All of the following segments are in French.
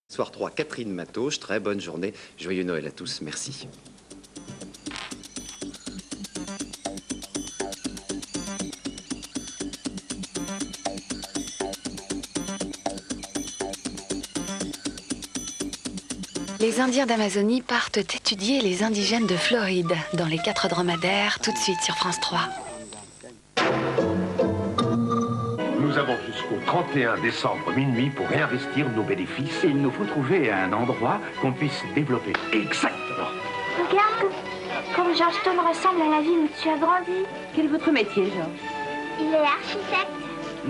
Soir 3, Catherine Matauche, très bonne journée. Joyeux Noël à tous, merci. Les Indiens d'Amazonie partent étudier les indigènes de Floride dans les 4 dromadaires, tout de suite sur France 3. Nous avons jusqu'au 31 décembre minuit pour réinvestir nos bénéfices. Et il nous faut trouver un endroit qu'on puisse développer. Exactement. Regarde comme George Stone ressemble à la ville où tu as grandi. Quel est votre métier, George? Il est architecte.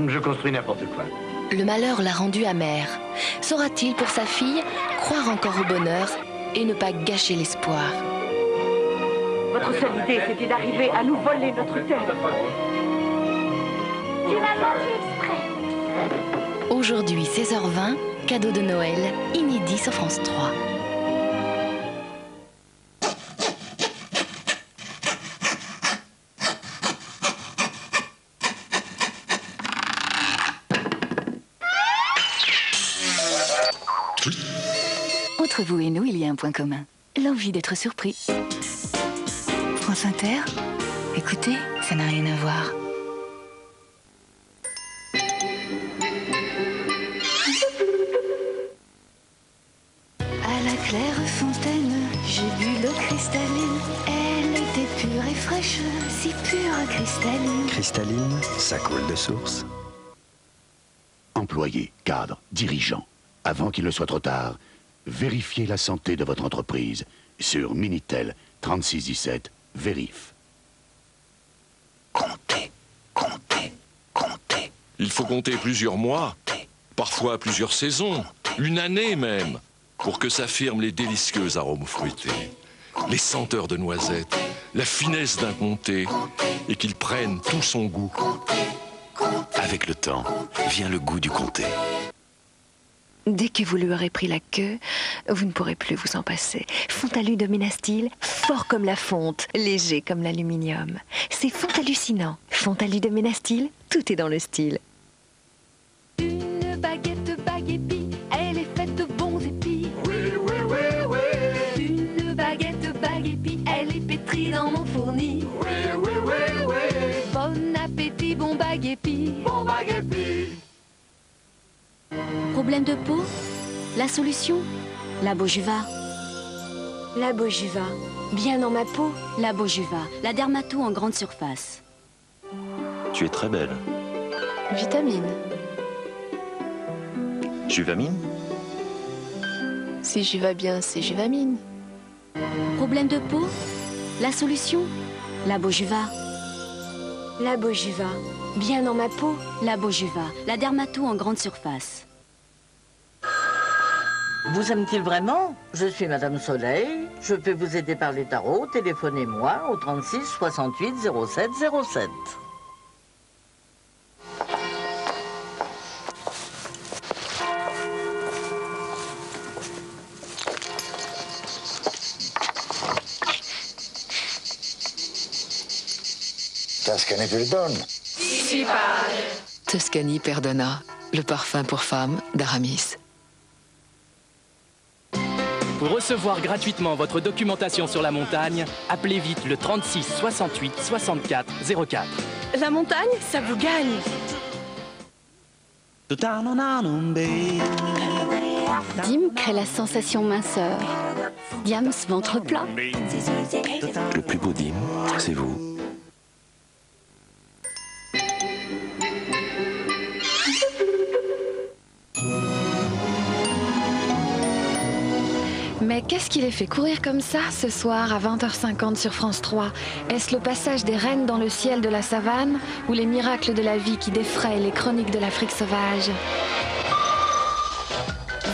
Je construis n'importe quoi. Le malheur l'a rendu amer. Saura-t-il pour sa fille croire encore au bonheur et ne pas gâcher l'espoir? Votre seule idée, c'était d'arriver à nous voler notre terre. Tu m'as menti exprès. Aujourd'hui, 16h20, cadeau de Noël, inédit sur France 3. Entre vous et nous, il y a un point commun. L'envie d'être surpris. France Inter, écoutez, ça n'a rien à voir. À la claire fontaine, j'ai bu l'eau cristalline. Elle était pure et fraîche, si pure cristalline. Cristalline, ça coule de source. Employés, cadres, dirigeants, avant qu'il ne soit trop tard, vérifiez la santé de votre entreprise sur Minitel 3617 Vérif. Comptez, comptez, comptez. Il faut compter plusieurs mois, parfois plusieurs saisons, une année même, pour que s'affirment les délicieux arômes fruités, les senteurs de noisettes, la finesse d'un comté, et qu'ils prennent tout son goût. Avec le temps, vient le goût du comté. Dès que vous lui aurez pris la queue, vous ne pourrez plus vous en passer. Fontalu de Ménastyle, fort comme la fonte, léger comme l'aluminium. C'est Fontalucinant. Fontalu de Ménastyle, tout est dans le style. Une baguette baguépi, elle est faite de bons épis. Oui, oui, oui, oui. Une baguette baguépi, elle est pétrie dans mon fourni. Oui, oui, oui, oui. Bon appétit, bon baguépi. Bon baguette. Problème de peau? La solution? La Bojuva. La Bojuva, bien dans ma peau. La Bojuva, la dermato en grande surface. Tu es très belle. Vitamine. Juvamine? Si j'y va bien, c'est Juvamine. Problème de peau? La solution? La Bojuva. La Bojuva, bien dans ma peau. La Bojuva, la dermato en grande surface. Vous aime-t-il vraiment? Je suis Madame Soleil. Je peux vous aider par les tarots. Téléphonez-moi au 36 68 07 07. Tuscany perdonne. Tuscany Perdona, le parfum pour femme d'Aramis. Pour recevoir gratuitement votre documentation sur la montagne, appelez vite le 36 68 64 04. La montagne, ça vous gagne. Dim crée la sensation minceur. Diams ventre plat. Le plus beau dîme, c'est vous. Mais qu'est-ce qui les fait courir comme ça ce soir à 20h50 sur France 3? Est-ce le passage des reines dans le ciel de la savane ou les miracles de la vie qui défrayent les chroniques de l'Afrique sauvage?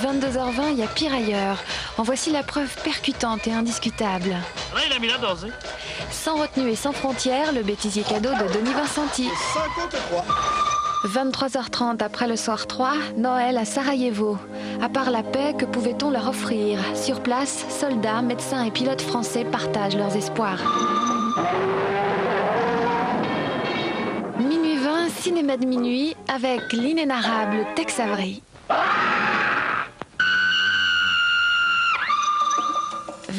22h20, il y a pire ailleurs. En voici la preuve percutante et indiscutable. Là, il a mis la dose. Sans retenue et sans frontières, le bêtisier cadeau de Denis Vincenti. 53. 23h30 après le soir 3, Noël à Sarajevo. À part la paix, que pouvait-on leur offrir? Sur place, soldats, médecins et pilotes français partagent leurs espoirs. Minuit 20, cinéma de minuit avec l'inénarrable Tex Avery.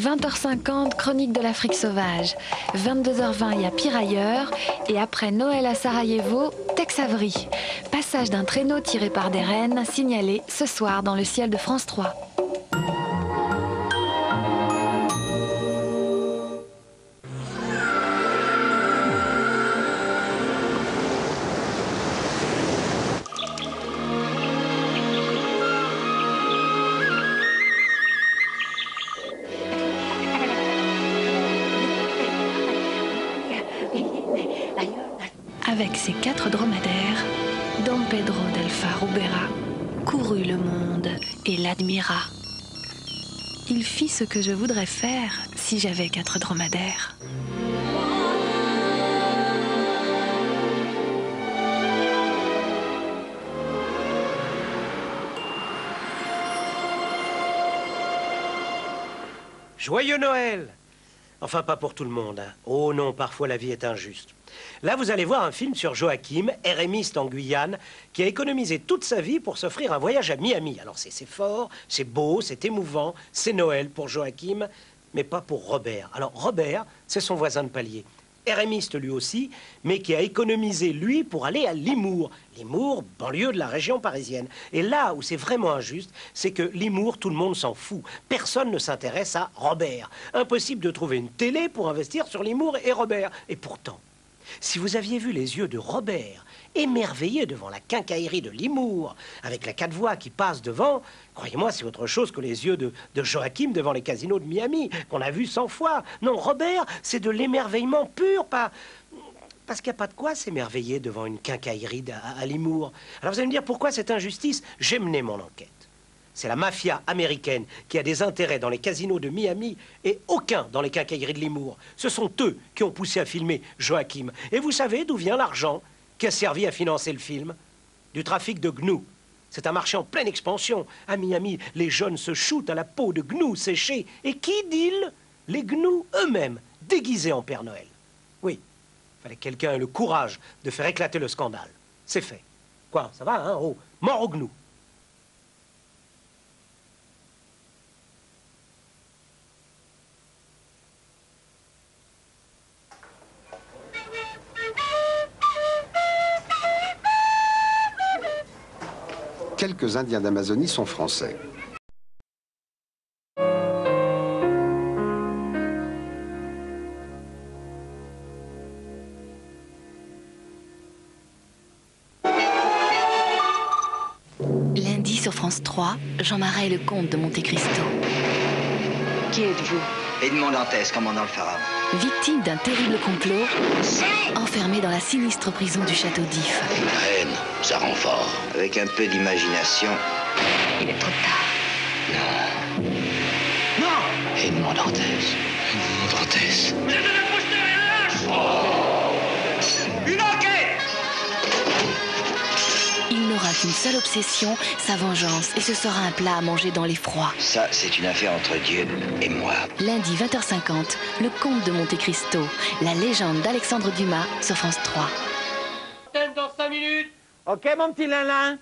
20h50, Chronique de l'Afrique sauvage. 22h20, il y a Pirailleurs. Et après Noël à Sarajevo, Tex Avery. Passage d'un traîneau tiré par des rennes, signalé ce soir dans le ciel de France 3. Avec ses 4 dromadaires, Don Pedro d'Alfa Rubera courut le monde et l'admira. Il fit ce que je voudrais faire si j'avais 4 dromadaires. Joyeux Noël! Enfin, pas pour tout le monde, hein. Oh non, parfois la vie est injuste. Là, vous allez voir un film sur Joachim, RMiste en Guyane, qui a économisé toute sa vie pour s'offrir un voyage à Miami. Alors, c'est fort, c'est beau, c'est émouvant, c'est Noël pour Joachim, mais pas pour Robert. Alors, Robert, c'est son voisin de palier. RMiste lui aussi, mais qui a économisé, lui, pour aller à Limours. Limours, banlieue de la région parisienne. Et là où c'est vraiment injuste, c'est que Limours, tout le monde s'en fout. Personne ne s'intéresse à Robert. Impossible de trouver une télé pour investir sur Limours et Robert. Et pourtant, si vous aviez vu les yeux de Robert, émerveillé devant la quincaillerie de Limours, avec la 4 voies qui passe devant, croyez-moi, c'est autre chose que les yeux de Joachim devant les casinos de Miami, qu'on a vus 100 fois. Non, Robert, c'est de l'émerveillement pur, parce qu'il n'y a pas de quoi s'émerveiller devant une quincaillerie à Limours. Alors vous allez me dire, pourquoi cette injustice? J'ai mené mon enquête. C'est la mafia américaine qui a des intérêts dans les casinos de Miami et aucun dans les quincailleries de Limours. Ce sont eux qui ont poussé à filmer Joachim. Et vous savez d'où vient l'argent qui a servi à financer le film? Du trafic de gnous. C'est un marché en pleine expansion. À Miami, les jeunes se shootent à la peau de gnous séchés. Et qui deal? Les gnous eux-mêmes, déguisés en Père Noël. Oui, il fallait que quelqu'un ait le courage de faire éclater le scandale. C'est fait. Quoi, ça va, hein? Oh, mort aux gnous. Quelques Indiens d'Amazonie sont français. Lundi sur France 3, Jean Marais et le comte de Monte Cristo. Qui êtes-vous? Edmond Dantès, commandant le Pharaon. Victime d'un terrible complot, enfermé dans la sinistre prison du château d'If. Une reine, ça rend fort. Avec un peu d'imagination. Il est trop tard. Non. Non! Edmond Dantès. Edmond Dantès. Vous êtes de l'imposteur et un lâche! Oh! Une enquête! Il n'aura qu'une seule obsession, sa vengeance, et ce sera un plat à manger dans l'effroi. Ça, c'est une affaire entre Dieu et moi. Lundi 20h50, le comte de Monte Cristo, la légende d'Alexandre Dumas sur France 3. Dans 5 minutes. Ok, mon petit Lin-Lin.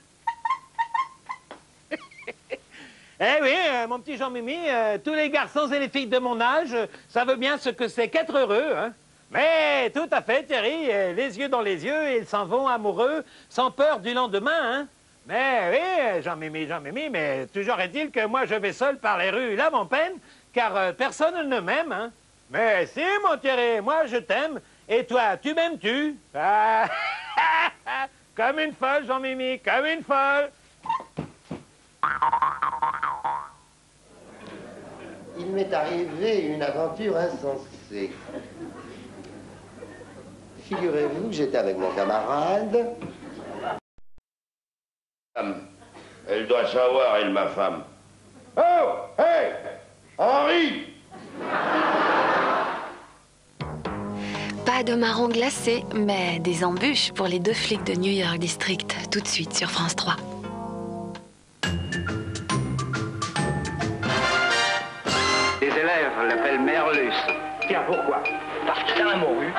Eh oui, mon petit Jean-Mimi, tous les garçons et les filles de mon âge savent bien ce que c'est qu'être heureux, hein. Mais tout à fait, Thierry, les yeux dans les yeux, ils s'en vont amoureux, sans peur du lendemain, hein. Mais oui, Jean-Mimi, mais toujours est-il que moi je vais seul par les rues, là, mon peine, car personne ne m'aime, hein. Mais si, mon Thierry, moi je t'aime, et toi, tu m'aimes-tu? Ah, comme une folle, Jean-Mimi, comme une folle. Il m'est arrivé une aventure insensée. Figurez-vous que j'étais avec mon camarade. Elle doit savoir, elle, ma femme. Oh! Hey! Henri! Pas de marron glacé, mais des embûches pour les 2 flics de New York District, tout de suite sur France 3. Les élèves l'appellent Merlus. Tiens, pourquoi? Parce que c'est un morue.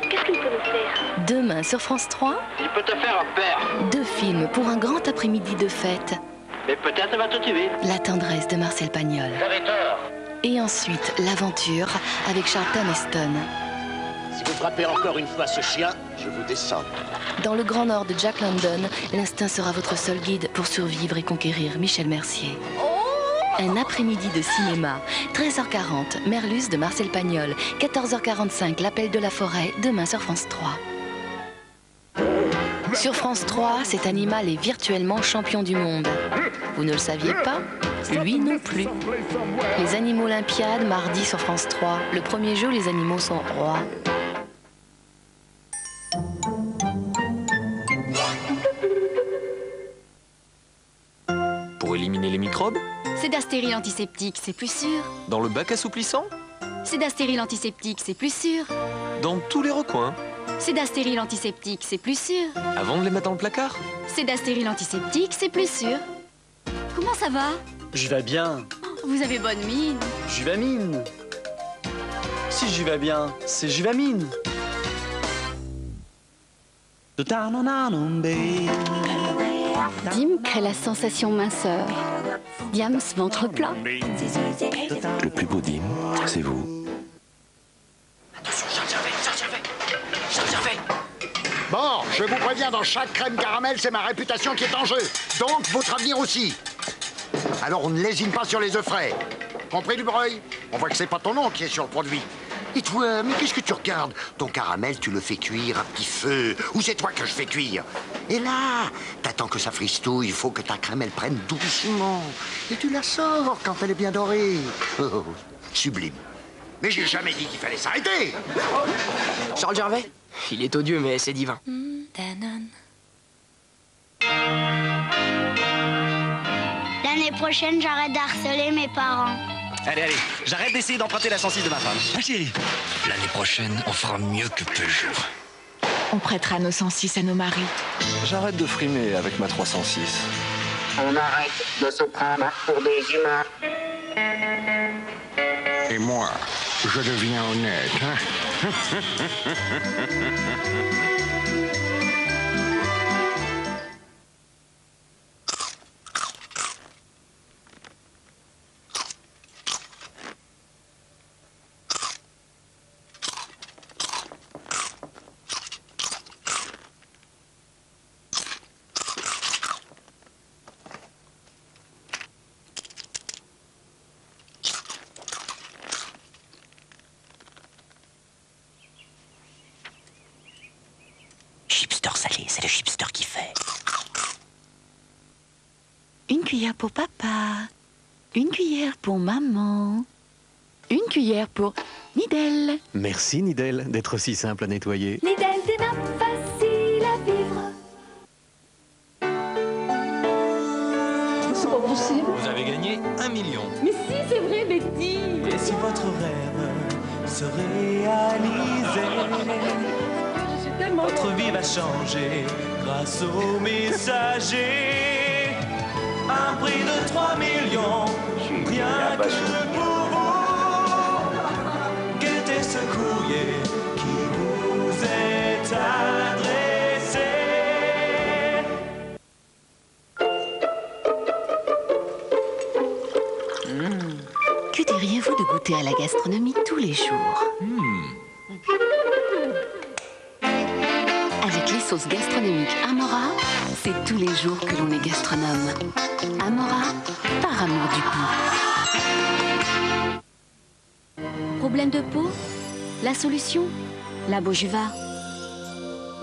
Qu'est-ce qu'il peut nous faire? Demain sur France 3, Il peut te faire un père. 2 films pour un grand après-midi de fête. Mais peut-être elle va te tuer. La tendresse de Marcel Pagnol. T'avais tort. Et ensuite, l'aventure avec Charlton Heston. Si vous frappez encore une fois ce chien, je vous descends. Dans le Grand Nord de Jack London, l'instinct sera votre seul guide pour survivre et conquérir Michel Mercier. Un après-midi de cinéma, 13h40, Merluce de Marcel Pagnol, 14h45, L'Appel de la forêt, demain sur France 3. Sur France 3, cet animal est virtuellement champion du monde. Vous ne le saviez pas? Lui non plus. Les Animaux Olympiades, mardi sur France 3. Le premier jeu, les animaux sont rois. Pour éliminer les microbes? C'est d'astérile antiseptique, c'est plus sûr. Dans le bac assouplissant? C'est d'astérile antiseptique, c'est plus sûr. Dans tous les recoins? C'est d'astérile antiseptique, c'est plus sûr. Avant de les mettre dans le placard? C'est d'astérile antiseptique, c'est plus sûr. Comment ça va? Je vais bien. Vous avez bonne mine. Juvamine. Si je vais bien, c'est Juvamine. Dim crée la sensation minceur. Diams ventre plat. Le plus beau dîme, c'est vous. Attention, Charles Gervais. Bon, je vous préviens, dans chaque crème caramel, c'est ma réputation qui est en jeu. Donc, votre avenir aussi. Alors, on ne lésine pas sur les œufs frais. Compris, Dubreuil? On voit que c'est pas ton nom qui est sur le produit. Et toi, mais qu'est-ce que tu regardes? Ton caramel, tu le fais cuire à petit feu. Ou c'est toi que je fais cuire? Et là, t'attends que ça fristouille. Il faut que ta crème, elle prenne doucement. Et tu la sors quand elle est bien dorée. Oh, sublime. Mais j'ai jamais dit qu'il fallait s'arrêter. Charles Gervais? Il est odieux, mais c'est divin. L'année prochaine, j'arrête d'harceler mes parents. Allez, j'arrête d'essayer d'emprunter la 106 de ma femme. Ah chérie, l'année prochaine, on fera mieux que Peugeot. On prêtera nos 106 à nos maris. J'arrête de frimer avec ma 306. On arrête de se prendre pour des humains. Et moi, je deviens honnête, hein? Chipster salé, c'est le chipster qui fait. Une cuillère pour papa. Une cuillère pour maman. Une cuillère pour Nidel. Merci Nidel d'être aussi simple à nettoyer. Nidel, des nappes faciles à vivre. C'est pas possible. Vous avez gagné 1 million. Mais si, c'est vrai, Betty. Et si votre rêve se réalisait, votre vie va changer grâce au messager. Un prix de 3 millions, rien que pour vous. Guettez ce courrier qui vous est adressé. Que diriez-vous de goûter à la gastronomie tous les jours? Avec les sauces gastronomiques Amora, c'est tous les jours que l'on est gastronome. Amora, par amour du goût. Problème de peau? La solution? La Bojuva.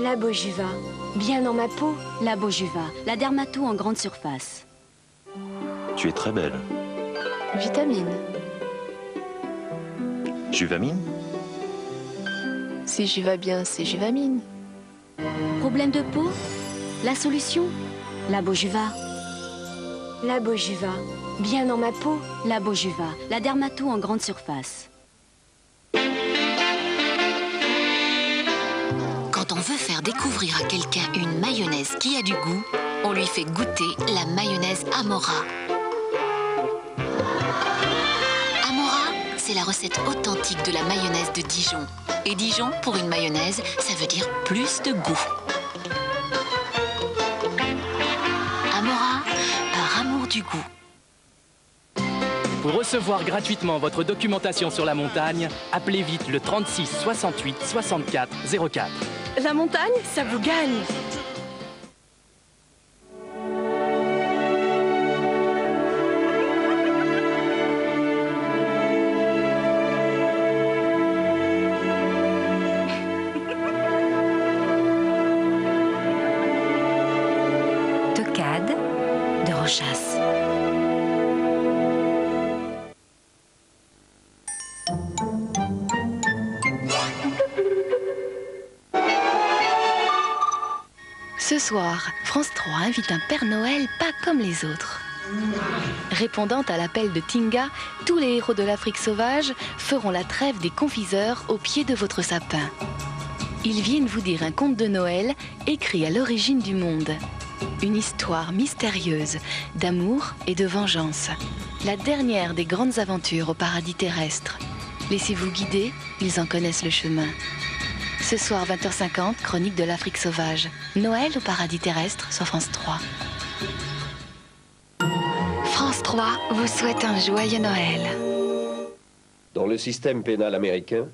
La Bojuva, bien dans ma peau. La Bojuva, la dermato en grande surface. Tu es très belle. Vitamine. Juvamine? Si j'y vais bien, c'est Juvamine. Problème de peau? La solution? La Bojuva. La Bojuva, bien dans ma peau. La Bojuva, la dermato en grande surface. Quand on veut faire découvrir à quelqu'un une mayonnaise qui a du goût, on lui fait goûter la mayonnaise Amora. Amora, c'est la recette authentique de la mayonnaise de Dijon. Et Dijon, pour une mayonnaise, ça veut dire plus de goût. Amora, par amour du goût. Pour recevoir gratuitement votre documentation sur la montagne, appelez vite le 36 68 64 04. La montagne, ça vous gagne. Tocade de Rochas. Ce soir, France 3 invite un Père Noël pas comme les autres. Répondant à l'appel de Tinga, tous les héros de l'Afrique sauvage feront la trêve des confiseurs au pied de votre sapin. Ils viennent vous dire un conte de Noël écrit à l'origine du monde. Une histoire mystérieuse d'amour et de vengeance. La dernière des grandes aventures au paradis terrestre. Laissez-vous guider, ils en connaissent le chemin. Ce soir, 20h50, chronique de l'Afrique sauvage. Noël au paradis terrestre sur France 3. France 3 vous souhaite un joyeux Noël. Dans le système pénal américain,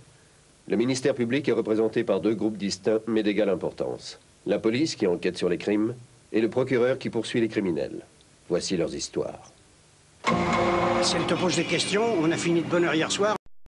le ministère public est représenté par deux groupes distincts mais d'égale importance. La police qui enquête sur les crimes et le procureur qui poursuit les criminels. Voici leurs histoires. Si elle te pose des questions, on a fini de bonne heure hier soir.